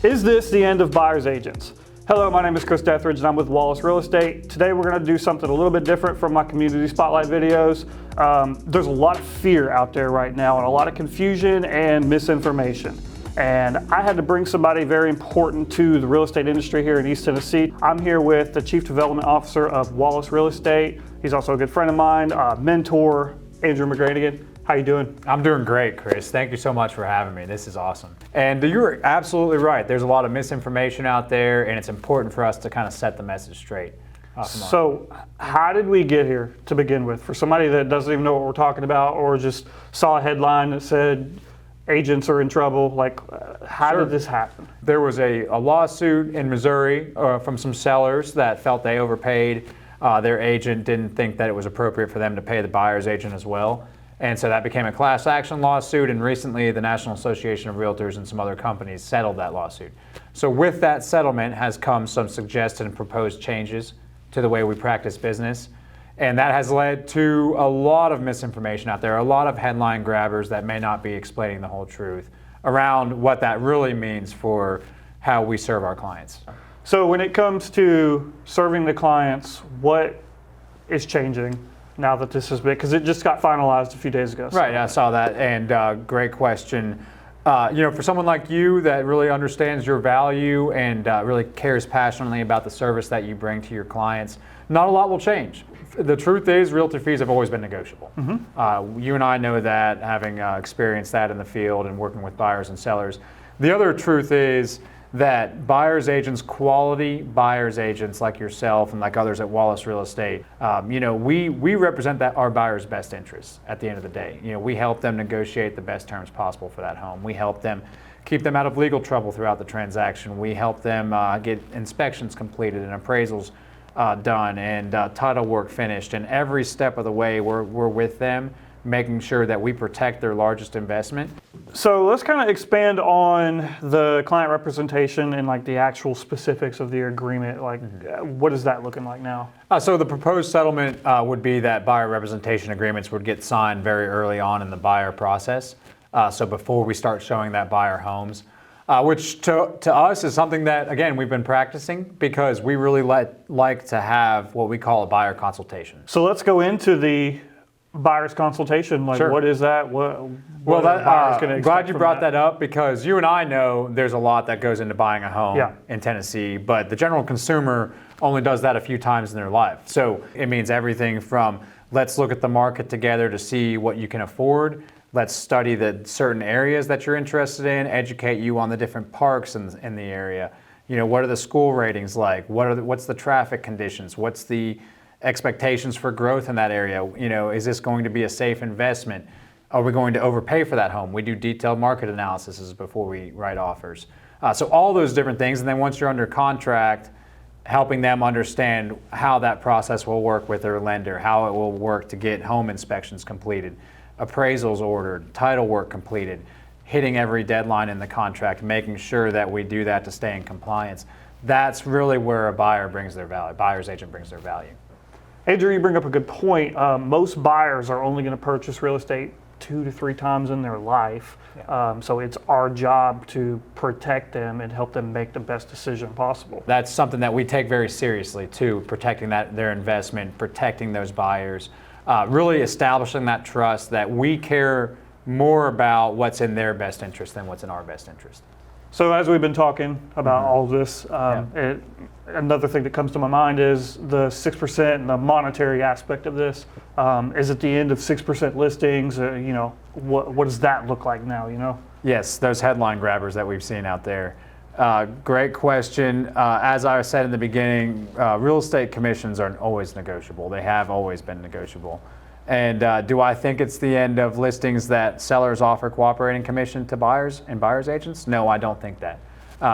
Is this the end of buyer's agents? Hello, my name is Chris Deatherage and I'm with Wallace Real Estate. Today we're going to do something a little bit different from my community spotlight videos. There's a lot of fear out there right now and a lot of confusion and misinformation. And I had to bring somebody very important to the real estate industry here in East Tennessee. I'm here with the Chief Development Officer of Wallace Real Estate. He's also a good friend of mine, mentor, Andrew McGranaghan. How you doing? I'm doing great, Chris. Thank you so much for having me. This is awesome. And you're absolutely right. There's a lot of misinformation out there, and it's important for us to kind of set the message straight. So how did we get here to begin with? For somebody that doesn't even know what we're talking about or just saw a headline that said agents are in trouble, like how did this happen? There was a lawsuit in Missouri from some sellers that felt they overpaid. Their agent didn't think that it was appropriate for them to pay the buyer's agent as well. And so that became a class action lawsuit, and recently the National Association of Realtors and some other companies settled that lawsuit. So with that settlement has come some suggested and proposed changes to the way we practice business. And that has led to a lot of misinformation out there, a lot of headline grabbers that may not be explaining the whole truth around what that really means for how we serve our clients. So when it comes to serving the clients, what is changing now that this has been, because it just got finalized a few days ago. Right, I saw that, and great question. For someone like you that really understands your value and really cares passionately about the service that you bring to your clients, not a lot will change. The truth is, realtor fees have always been negotiable. Mm-hmm. You and I know that, having experienced that in the field and working with buyers and sellers. The other truth is that buyer's agents, quality buyer's agents like yourself and like others at Wallace Real Estate, we represent our buyers' best interests at the end of the day. We help them negotiate the best terms possible for that home. We help them keep them out of legal trouble throughout the transaction. We help them get inspections completed and appraisals done and title work finished. And every step of the way, we're with them, making sure that we protect their largest investment. So let's kind of expand on the client representation and like the actual specifics of the agreement. Like, what is that looking like now? So the proposed settlement would be that buyer representation agreements would get signed very early on in the buyer process. So before we start showing that buyer homes, which to us is something that, again, we've been practicing because we really like to have what we call a buyer consultation. So let's go into the buyer's consultation. Like, sure. What is that? I'm glad you brought that up because you and I know there's a lot that goes into buying a home in Tennessee, but the general consumer only does that a few times in their life. So it means everything from let's look at the market together to see what you can afford. Let's study the certain areas that you're interested in, educate you on the different parks in the area. What are the school ratings like? What's the traffic conditions? What's the expectations for growth in that area? Is this going to be a safe investment? Are we going to overpay for that home? We do detailed market analyses before we write offers. So all those different things, and then once you're under contract, helping them understand how that process will work with their lender, how it will work to get home inspections completed, appraisals ordered, title work completed, hitting every deadline in the contract, making sure that we do that to stay in compliance. That's really where a buyer brings their value, buyer's agent brings their value. Andrew, you bring up a good point. Most buyers are only going to purchase real estate 2 to 3 times in their life. Yeah. So it's our job to protect them and help them make the best decision possible. That's something that we take very seriously too, protecting their investment, protecting those buyers, really establishing that trust that we care more about what's in their best interest than what's in our best interest. So as we've been talking about all this, another thing that comes to my mind is the 6% and the monetary aspect of this. Is it the end of 6% listings? What does that look like now? Yes, those headline grabbers that we've seen out there. Great question. As I said in the beginning, real estate commissions are always negotiable. They have always been negotiable. And do I think it's the end of listings that sellers offer cooperating commission to buyers and buyer's agents? No, I don't think that.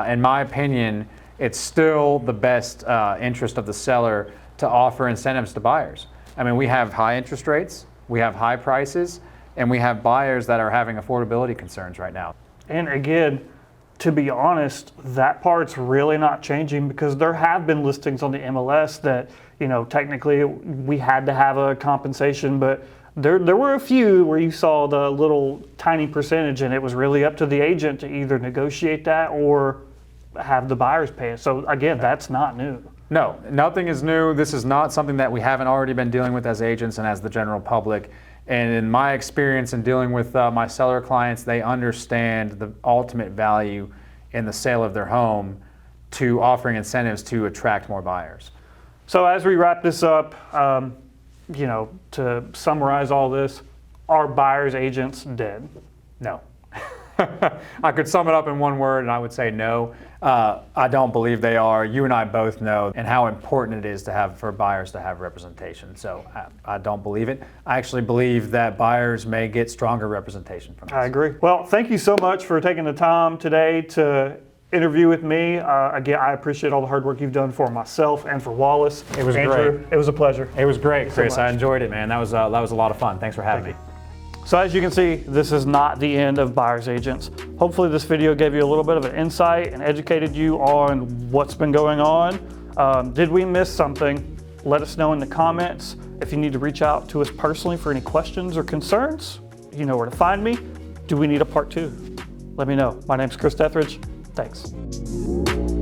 In my opinion, it's still the best interest of the seller to offer incentives to buyers. I mean, we have high interest rates, we have high prices, and we have buyers that are having affordability concerns right now. And again, to be honest, that part's really not changing because there have been listings on the MLS that, technically we had to have a compensation, but there were a few where you saw the little tiny percentage and it was really up to the agent to either negotiate that or have the buyers pay it. So again, that's not new. No, nothing is new. This is not something that we haven't already been dealing with as agents and as the general public. And in my experience in dealing with my seller clients, they understand the ultimate value in the sale of their home to offering incentives to attract more buyers. So as we wrap this up, to summarize all this, are buyers agents dead? No. I could sum it up in one word and I would say no. I don't believe they are. You and I both know and how important it is for buyers to have representation. So I don't believe it. I actually believe that buyers may get stronger representation from this. I agree. Well, thank you so much for taking the time today to interview with me. Again, I appreciate all the hard work you've done for myself and for Wallace. It was Andrew, great. It was a pleasure. It was great, Chris. I enjoyed it, man. That was a lot of fun. Thanks for having me. So as you can see, this is not the end of buyers agents. Hopefully this video gave you a little bit of an insight and educated you on what's been going on. Did we miss something? Let us know in the comments. If you need to reach out to us personally for any questions or concerns, you know where to find me. Do we need a part 2? Let me know. My name's Chris Deatherage. Thanks.